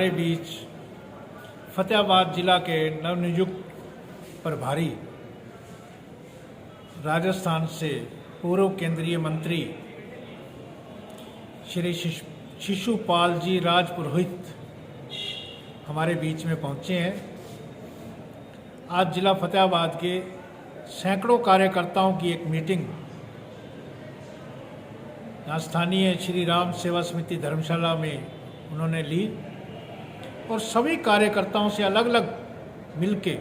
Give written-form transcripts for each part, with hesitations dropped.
हमारे बीच फतेहाबाद जिला के नवनियुक्त प्रभारी राजस्थान से पूर्व केंद्रीय मंत्री श्री शिशुपाल जी राजपुरोहित हमारे बीच में पहुंचे हैं। आज जिला फतेहाबाद के सैकड़ों कार्यकर्ताओं की एक मीटिंग यहाँ स्थानीय श्री राम सेवा समिति धर्मशाला में उन्होंने ली और सभी कार्यकर्ताओं से अलग अलग मिलके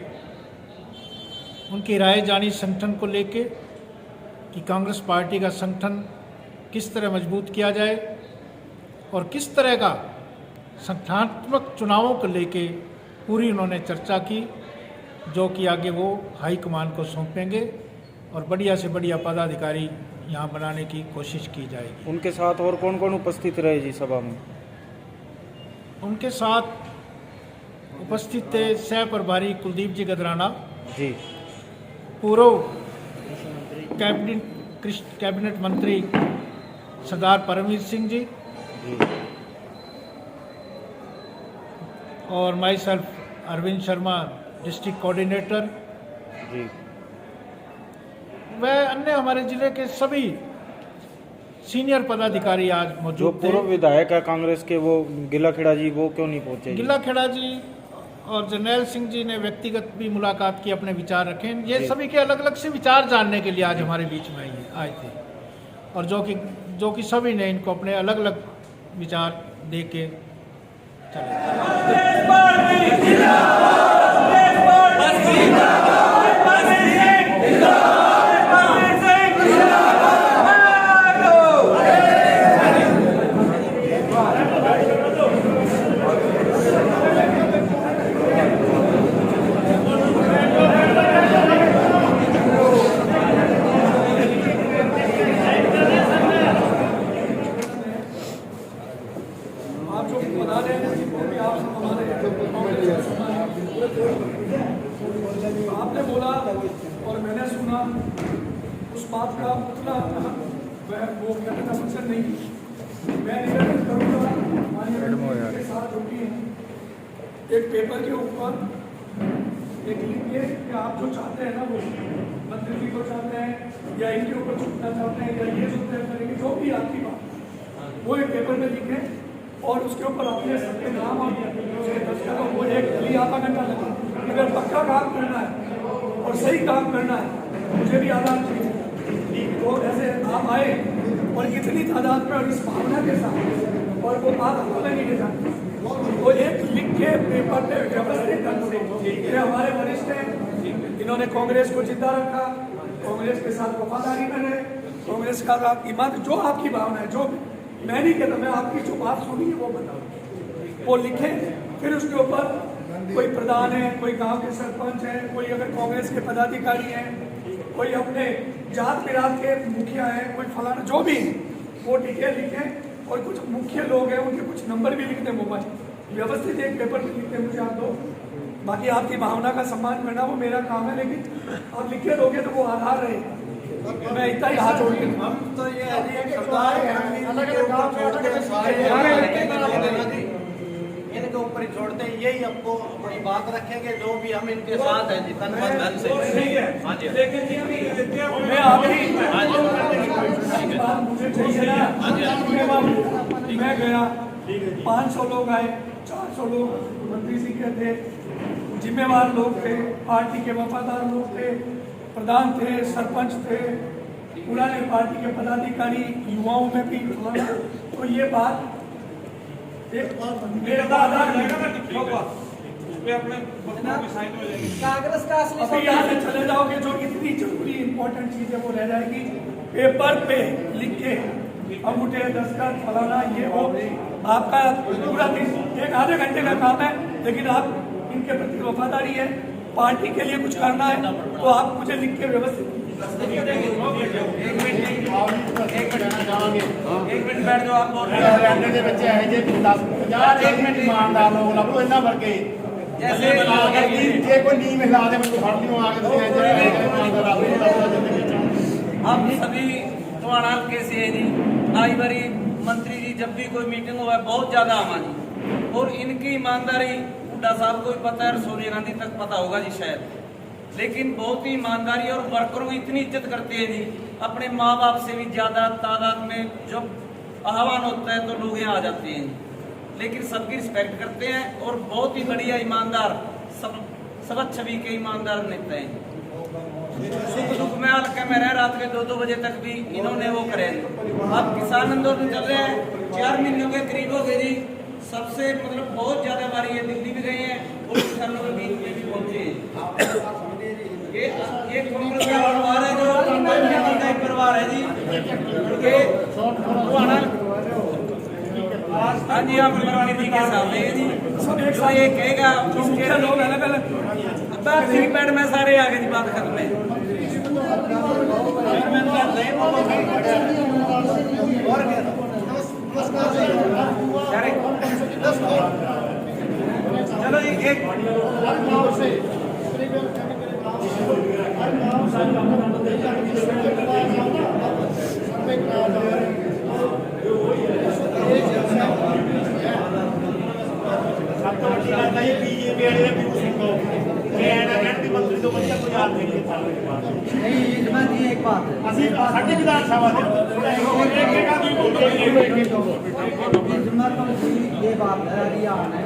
उनकी राय जानी संगठन को लेके कि कांग्रेस पार्टी का संगठन किस तरह मजबूत किया जाए और किस तरह का संगठनात्मक चुनावों को लेके पूरी उन्होंने चर्चा की, जो कि आगे वो हाईकमान को सौंपेंगे और बढ़िया से बढ़िया पदाधिकारी यहाँ बनाने की कोशिश की जाएगी। उनके साथ और कौन कौन उपस्थित रहे जी सभा में? उनके साथ उपस्थित थे सह प्रभारी कुलदीप जी गदराना जी, पूर्व कैबिनेट मंत्री सरदार परमवीर सिंह जी और myself Arvind Sharma district coordinator ji, वह अन्य हमारे जिले के सभी सीनियर पदाधिकारी आज जो मौजूद थे। पूर्व विधायक है कांग्रेस के वो गिलाखेड़ा जी, वो क्यों नहीं पहुंचे? गिलाखेड़ा जी और जर्नैल सिंह जी ने व्यक्तिगत भी मुलाकात की, अपने विचार रखे। ये सभी के अलग अलग से विचार जानने के लिए आज हमारे बीच में आए थे और जो कि सभी ने इनको अपने अलग अलग विचार दे के चले। आपने बोला और मैंने सुना, उस बात का उतना वो कहने का मकसद नहीं। मैं निवेदन करूँगा माननीय के साथ जो भी एक पेपर के ऊपर एक लिखिए कि आप जो चाहते हैं ना, वो मंत्री जी को चाहते हैं या इनके ऊपर छूटना चाहते हैं या ये सुनते करेंगे, जो भी आपकी बात वो एक पेपर में लिखें और उसके ऊपर अपने सबके नाम और उसके दस्तखत। वो एक आधा घंटा लगा। अगर पक्का काम करना है और सही काम करना है, मुझे भी आधार चाहिए। तो ऐसे आप आए और इतनी तादाद में और इस भावना के साथ और वो बात हमें नहीं ले जाती, तो एक लिख के पेपर पे व्यवस्थित ढंग से ये हमारे वरिष्ठ हैं, इन्होंने कांग्रेस को जिंदा रखा, कांग्रेस के साथ वफादारी में रहे, कांग्रेस का ईमान, जो आपकी भावना है, जो मैं नहीं कहता, मैं आपकी जो बात सुनी है वो बताऊँ, वो लिखें। फिर उसके ऊपर कोई प्रधान है, कोई गांव के सरपंच है, कोई अगर कांग्रेस के पदाधिकारी हैं, कोई अपने जात बिरात के मुखिया हैं, कोई फलाना, जो भी वो डिटेल लिखें और कुछ मुख्य लोग हैं उनके कुछ नंबर भी लिखते मोबाइल, व्यवस्थित एक पेपर में लिखते मुझे आप दो। बाकी आपकी भावना का सम्मान करना वो मेरा काम है, लेकिन आप लिखे दोगे तो वो आधार रहेगा। मैं इतना ही हाथ जोड़ के तो ये इनके ऊपर ही छोड़ते हैं, यही आपको अपनी बात रखेंगे, जो भी हम इनके साथ हैं जी, तन मन धन से। हाँ जी, मैं आपकी मुझे चाहिए ना, मैं गया 500 लोग आए, 400 लोग मंत्री जी के थे, जिम्मेवार लोग थे, पार्टी के वफादार लोग थे, प्रधान थे, सरपंच थे, पुराने पार्टी के पदाधिकारी, युवाओं में भी। तो ये बात एक मेरे आधार कांग्रेस का अभी यहाँ से चले जाओगे, जो इतनी जरूरी इंपॉर्टेंट चीज है वो रह जाएगी। पेपर पे लिख के अंगूठे, दस्तखत, फलाना, ये वो आपका पूरा दिन एक आधे घंटे का काम है, लेकिन आप इनके प्रति वफादारी है, पार्टी के लिए कुछ करना है तो आप मुझे लिख के व्यवस्थित। एक मिनट बैठ जाओ आप। बच्चे है जे 50 एक मिनट ईमानदार लोग लगो इन्ना वर्गे जैसे जे कोई नीम हिला दे मैं फड़ लूं आके हम सभी तुम्हारा कैसे है जी, आई बारी मंत्री जी जब भी कोई मीटिंग हुआ है बहुत ज्यादा हमारी, और इनकी ईमानदारी हुड्डा साहब को भी पता है और सोनिया गांधी तक पता होगा जी शायद, लेकिन बहुत ही ईमानदारी और वर्करों की इतनी इज्जत करते हैं जी, अपने माँ बाप से भी ज़्यादा तादाद में जब आह्वान होता है तो लोग यहाँ आ जाते हैं, लेकिन सबकी रिस्पेक्ट करते हैं और बहुत ही बढ़िया ईमानदार सब छवि के ईमानदार नेता हैं। सुख में हल्के में रह रात के 2-2 बजे तक भी इन्होंने वो करे। अब किसान आंदोलन चल रहे हैं, 4 महीनों के करीब हो गए जी, सबसे मतलब बहुत ज्यादा बारी ये दिल्ली भी गए हैं और किसानों के बीच में भी पहुंचे हैं। ये कांग्रेस का परिवार है, जो परिवार है जी, हाँ जी, आप नीति के सामने जी, जो ये कहेगा उसके लोग अलग अलग पैड में सारे आ गए जी, बात खत्म है। चलो एक एक बात ये बात है हरियाणा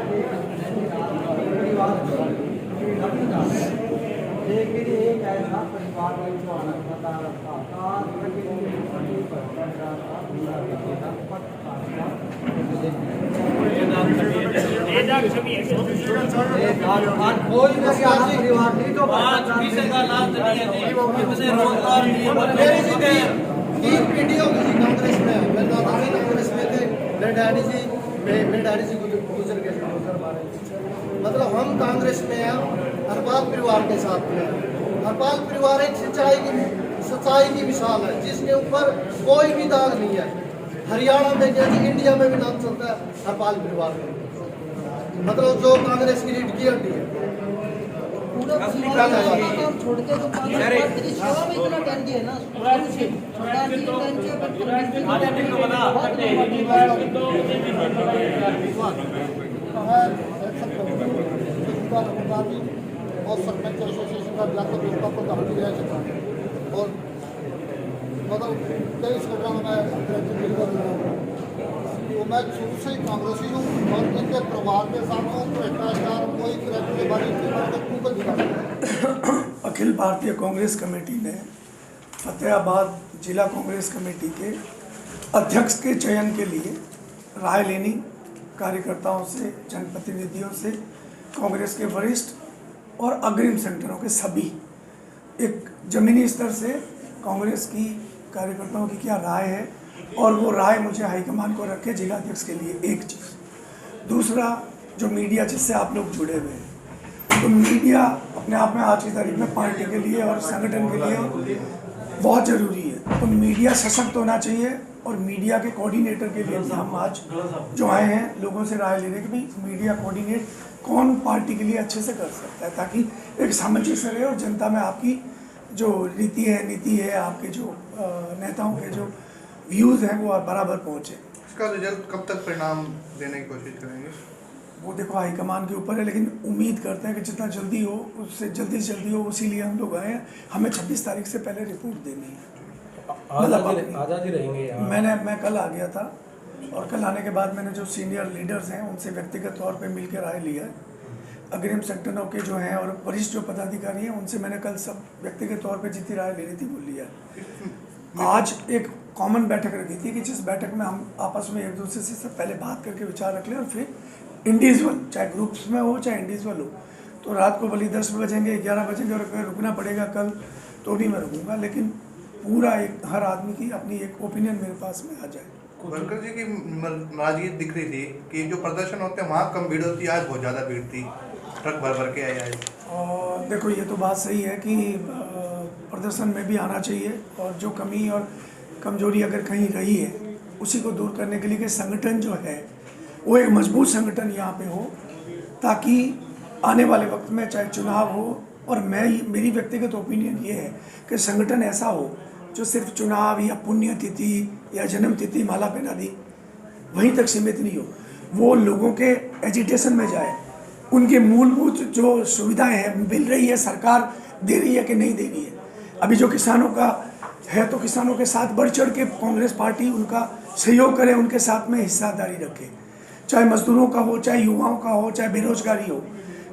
लेकिन एक ऐसा परिवार बता रखा कोई परिवार नहीं तो 5 पैसे का लाभ नहीं है, कितने रोजगार दिए। 3 पीढ़ी हो गई कांग्रेस में, मेरे दादा भी कांग्रेस में थे, मेरे डैडी जी गुजर गए मतलब हम कांग्रेस में हैं, हरपाल परिवार के साथ में। हरपाल परिवार एक सच्चाई की मिसाल है, जिसके ऊपर कोई भी दाग नहीं है। हरियाणा में क्या जी, इंडिया में भी नाम चलता है हरपाल परिवार में, मतलब जो कांग्रेस की रीढ़ की हड्डी है। और सरपंच एसोसिएशन का ब्लॉक का प्रधान रह चुका है और मतलब 23 प्रोग्राम में तो मैं शुरू से ही कांग्रेसी हूँ और इनके परिवार के साथ हूँ। भ्रष्टाचार कोई के बारे में अखिल भारतीय कांग्रेस कमेटी ने फतेहाबाद जिला कांग्रेस कमेटी के अध्यक्ष के चयन के लिए राय लेनी कार्यकर्ताओं से, जनप्रतिनिधियों से, कांग्रेस के वरिष्ठ और अग्रिम संगठनों के सभी, एक जमीनी स्तर से कांग्रेस की कार्यकर्ताओं की क्या राय है और वो राय मुझे हाईकमान को रखे जिला अध्यक्ष के लिए। एक चीज़। दूसरा, जो मीडिया जिससे आप लोग जुड़े हुए हैं, तो मीडिया अपने आप में आज की तारीख में पार्टी के लिए और संगठन के लिए बहुत ज़रूरी है। तो मीडिया सशक्त होना चाहिए और मीडिया के कोऑर्डिनेटर के लिए हम आज जो आए हैं लोगों से राय लेने कि भाई मीडिया कोऑर्डिनेट कौन पार्टी के लिए अच्छे से कर सकता है, ताकि एक सामंजस्य रहे और जनता में आपकी जो रीति है, नीति है, आपके जो नेताओं के जो व्यूज़ हैं वो बराबर पहुँचे। इसका रिजल्ट कब तक परिणाम देने की कोशिश करेंगे? वो देखो हाईकमान के ऊपर है, लेकिन उम्मीद करते हैं कि जितना जल्दी हो उससे जल्दी से जल्दी हो, इसीलिए हम लोग आए हैं। हमें 26 तारीख से पहले रिपोर्ट देनी है। आज़ादी रहेंगे यहाँ। मैं कल आ गया था और कल आने के बाद मैंने जो सीनियर लीडर्स हैं उनसे व्यक्तिगत तौर पे मिल कर राय लिया है। अग्रिम संगठनों के जो हैं और वरिष्ठ जो पदाधिकारी हैं उनसे मैंने कल सब व्यक्तिगत तौर पे जितनी राय लेनी थी वो लिया। आज एक कॉमन बैठक रखी थी कि जिस बैठक में हम आपस में एक दूसरे से पहले बात करके विचार रख लें और फिर इंडिविजुअल, चाहे ग्रुप्स में हो चाहे इंडिविजुअल हो, तो रात को भले 10 बजेंगे 11 बजेंगे और अगर रुकना पड़ेगा कल तो भी मैं रुकूंगा, लेकिन पूरा एक हर आदमी की अपनी एक ओपिनियन मेरे पास में आ जाए। वर्कर जी की नाराजगी दिख रही थी कि जो प्रदर्शन होते हैं वहाँ कम भीड़ होती है, आज बहुत ज़्यादा भीड़ थी, ट्रक भर भर के आए आज। देखो ये तो बात सही है कि प्रदर्शन में भी आना चाहिए और जो कमी और कमजोरी अगर कहीं रही है उसी को दूर करने के लिए कि संगठन जो है वो एक मजबूत संगठन यहाँ पे हो, ताकि आने वाले वक्त में चाहे चुनाव हो, और मेरी व्यक्तिगत ओपिनियन ये है कि संगठन ऐसा हो जो सिर्फ चुनाव या पुण्यतिथि या जन्म तिथि माला पहना दी वहीं तक सीमित नहीं हो, वो लोगों के एजिटेशन में जाए, उनके मूलभूत जो सुविधाएं हैं मिल रही है, सरकार दे रही है कि नहीं दे रही है। अभी जो किसानों का है तो किसानों के साथ बढ़ चढ़ के कांग्रेस पार्टी उनका सहयोग करे, उनके साथ में हिस्सेदारी रखे, चाहे मजदूरों का हो, चाहे युवाओं का हो, चाहे बेरोजगारी हो,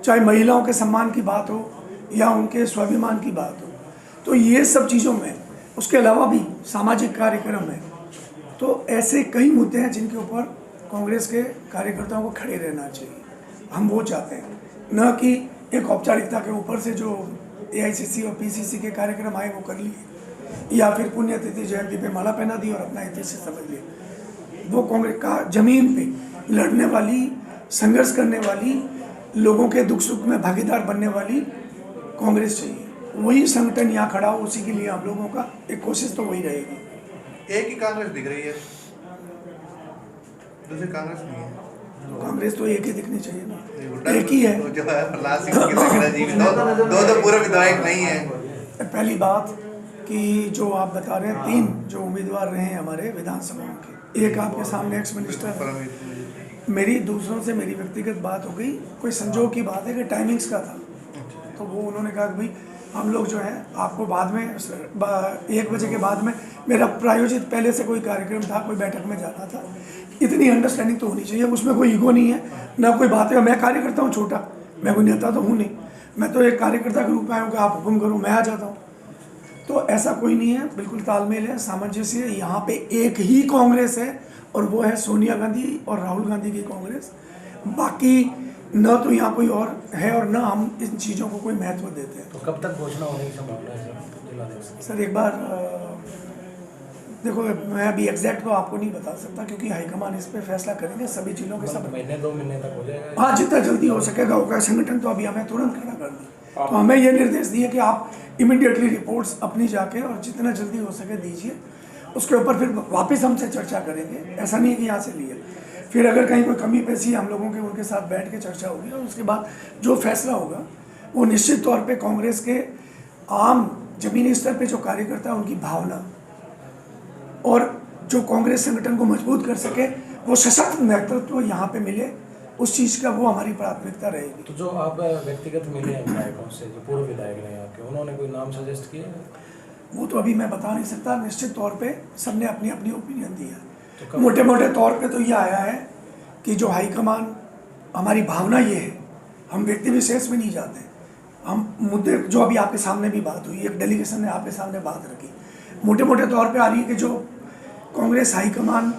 चाहे महिलाओं के सम्मान की बात हो या उनके स्वाभिमान की बात हो। तो ये सब चीज़ों में उसके अलावा भी सामाजिक कार्यक्रम है। तो ऐसे कई मुद्दे हैं जिनके ऊपर कांग्रेस के कार्यकर्ताओं को खड़े रहना चाहिए। हम वो चाहते हैं, न कि एक औपचारिकता के ऊपर से जो AICC और PCC के कार्यक्रम आए वो कर लिए, या फिर पुण्यतिथि जयंती पे माला पहना दी और अपना इतिहास समझ लिया। वो कांग्रेस का जमीन पे लड़ने वाली, संघर्ष करने वाली, लोगों के दुख सुख में भागीदार बनने वाली कांग्रेस चाहिए। वही संगठन यहाँ खड़ा हो, उसी के लिए हम लोगों का एक कोशिश तो वही रहेगी। एक ही कांग्रेस दिख रही है, दूसरी कांग्रेस नहीं है। कांग्रेस तो एक ही दिखनी चाहिए ना, एक ही है। जो है प्रहलाद सिंह जी भी दो पूरे विधायक नहीं है। पहली बात कि जो आप बता रहे हैं 3 जो उम्मीदवार रहे हैं हमारे विधानसभा के, एक आपके सामने एक्स मिनिस्टर। मेरी दूसरों से मेरी व्यक्तिगत बात हो गई, कोई संजोग की बात है कि टाइमिंग्स का था, तो वो उन्होंने कहा कि भाई हम लोग जो है आपको बाद में 1 बजे के बाद में, मेरा प्रायोजित पहले से कोई कार्यक्रम था, कोई बैठक में जाना था। इतनी अंडरस्टैंडिंग तो होनी चाहिए, उसमें कोई ईगो नहीं है, ना कोई बात है। मैं कार्यकर्ता हूँ छोटा, मैं कोई नेता तो हूँ नहीं, मैं तो एक कार्यकर्ता के रूप में आया हूँ कि आप हुक्म करो मैं आ जाता हूँ। तो ऐसा कोई नहीं है, बिल्कुल तालमेल है, सामंजस्य है। यहाँ पे एक ही कांग्रेस है और वो है सोनिया गांधी और राहुल गांधी की कांग्रेस। बाकी न तो यहाँ कोई और है और न हम इन चीज़ों को कोई महत्व देते हैं। तो कब तक घोषणा होने की संभावना है सर? एक बार देखो, मैं अभी एग्जैक्ट तो आपको नहीं बता सकता क्योंकि हाईकमान इस पर फैसला करेंगे सभी चीज़ों के सब। महीने 2 महीने तक हो जाएगा? हाँ, जितना जल्दी हो सकेगा होगा। संगठन तो अभी हमें तुरंत खड़ा कर दी, तो हमें ये निर्देश दिए कि आप इमीडिएटली रिपोर्ट्स अपनी जाके और जितना जल्दी हो सके दीजिए। उसके ऊपर फिर वापस हमसे चर्चा करेंगे। ऐसा नहीं है कि यहाँ से लिए, फिर अगर कहीं कोई कमी पेशी हम लोगों के उनके साथ बैठ के चर्चा होगी और उसके बाद जो फैसला होगा वो निश्चित तौर पे कांग्रेस के आम जमीनी स्तर पे जो कार्यकर्ता उनकी भावना और जो कांग्रेस संगठन को मजबूत कर सके, वो सशक्त नेतृत्व यहाँ पे मिले, उस चीज़ का वो हमारी प्राथमिकता रहेगी। तो जो आप व्यक्तिगत मिले हैं विधायकों से, जो पूर्व विधायक रहे आपके, उन्होंने कोई नाम सजेस्ट किए? वो तो अभी मैं बता नहीं सकता। निश्चित तौर पे सबने अपनी अपनी ओपिनियन दी है। तो मोटे मोटे तौर पे तो ये आया है कि जो हाईकमान, हमारी भावना ये है, हम व्यक्ति विशेष में नहीं जाते, हम मुद्दे जो अभी आपके सामने भी बात हुई, एक डेलीगेशन ने आपके सामने बात रखी, मोटे मोटे तौर पे आ रही है कि जो कांग्रेस हाईकमान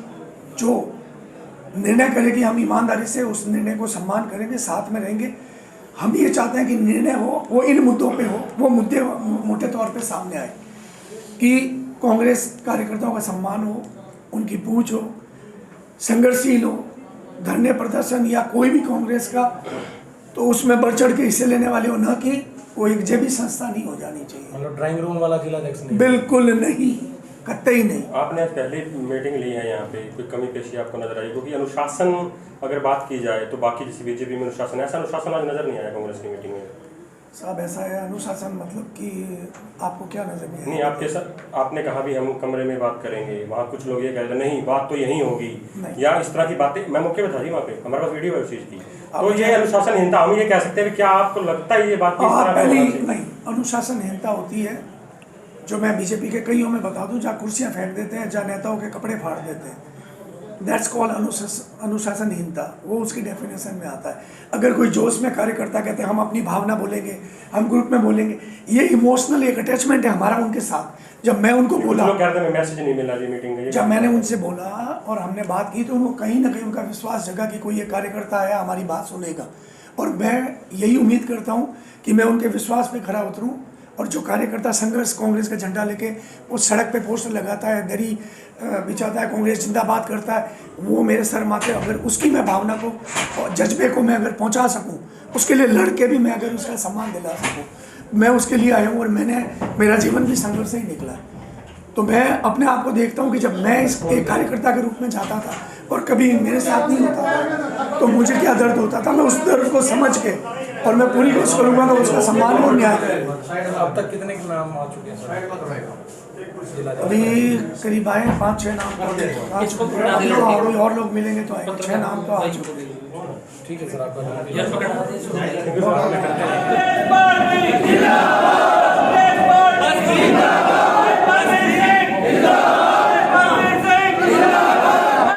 जो निर्णय करेगी, हम ईमानदारी से उस निर्णय को सम्मान करेंगे, साथ में रहेंगे। हम ये चाहते हैं कि निर्णय हो वो इन मुद्दों पे हो, वो मुद्दे मोटे तौर पे सामने आए कि कांग्रेस कार्यकर्ताओं का सम्मान हो, उनकी पूछ हो, संघर्षशील हो, धरने प्रदर्शन या कोई भी कांग्रेस का तो उसमें बढ़ चढ़ के हिस्से लेने वाले हो, न कि वो एक जेबी संस्था नहीं हो जानी चाहिए। मतलब ड्राइंग रूम वाला जिलाध्यक्ष नहीं? बिल्कुल नहीं, कतई नहीं। आपने पहले मीटिंग ली है, यहाँ पे कोई कमी पेशी आपको नजर आई? क्योंकि अनुशासन अगर बात की जाए तो बाकी जैसे बीजेपी में अनुशासन, ऐसा अनुशासन आज नजर नहीं आया कांग्रेस की मीटिंग में। साहब ऐसा है, अनुशासन मतलब कि आपको क्या नजर नहीं आया? नहीं, आपके साथ आपने कहा भी हम कमरे में बात करेंगे, वहाँ कुछ लोग ये कह रहे नहीं बात तो यहीं होगी, या इस तरह की बातें। मैं मौके पर था जी वहाँ पे, हमारे पास वीडियो है उस चीज़ की। तो ये अनुशासनहीनता, हम ये कह सकते हैं, क्या आपको लगता है ये बात किस तरह? पहली नहीं, अनुशासनहीनता होती है जो मैं बीजेपी के कईयों में बता दूं, जहाँ कुर्सियां फेंक देते हैं, जहाँ नेताओं के कपड़े फाड़ देते हैं, दैट्स कॉल्ड अनुशासनहीनता। वो उसकी डेफिनेशन में आता है। अगर कोई जोश में कार्यकर्ता कहते हैं हम अपनी भावना बोलेंगे, हम ग्रुप में बोलेंगे, ये इमोशनल एक अटैचमेंट है हमारा उनके साथ। जब मैं उनको बोला, मैसेज नहीं मिला जी मीटिंग में, जब मैंने उनसे बोला और हमने बात की तो उनको कहीं ना कहीं उनका विश्वास जगा कि कोई एक कार्यकर्ता है हमारी बात सुनेगा। और मैं यही उम्मीद करता हूँ कि मैं उनके विश्वास पे खरा उतरूँ और जो कार्यकर्ता संघर्ष कांग्रेस का झंडा लेके वो सड़क पे पोस्टर लगाता है, दरी बिछाता है, कांग्रेस जिंदाबाद करता है, वो मेरे सर माथे, अगर उसकी मैं भावना को और जज्बे को मैं अगर पहुंचा सकूं, उसके लिए लड़के भी मैं अगर उसका सम्मान दिला सकूं, मैं उसके लिए आया हूं। और मेरा जीवन भी संघर्ष से ही निकला है। तो मैं अपने आप को देखता हूँ कि जब मैं इस एक कार्यकर्ता के रूप में जाता था और कभी मेरे साथ नहीं होता था तो मुझे क्या दर्द होता था। मैं उस दर्द को समझ के और मैं पूरी कोशिश करूँगा कि उसका सम्मान और न्याय करें। अब तक कितने के नाम आ चुके हैं? अभी करीब आए 5-6 नाम तो आ चुके हैं। और लोग मिलेंगे तो आएंगे। 6 नाम तो आ चुके हैं। ठीक है सर आपका थैंक यू सर।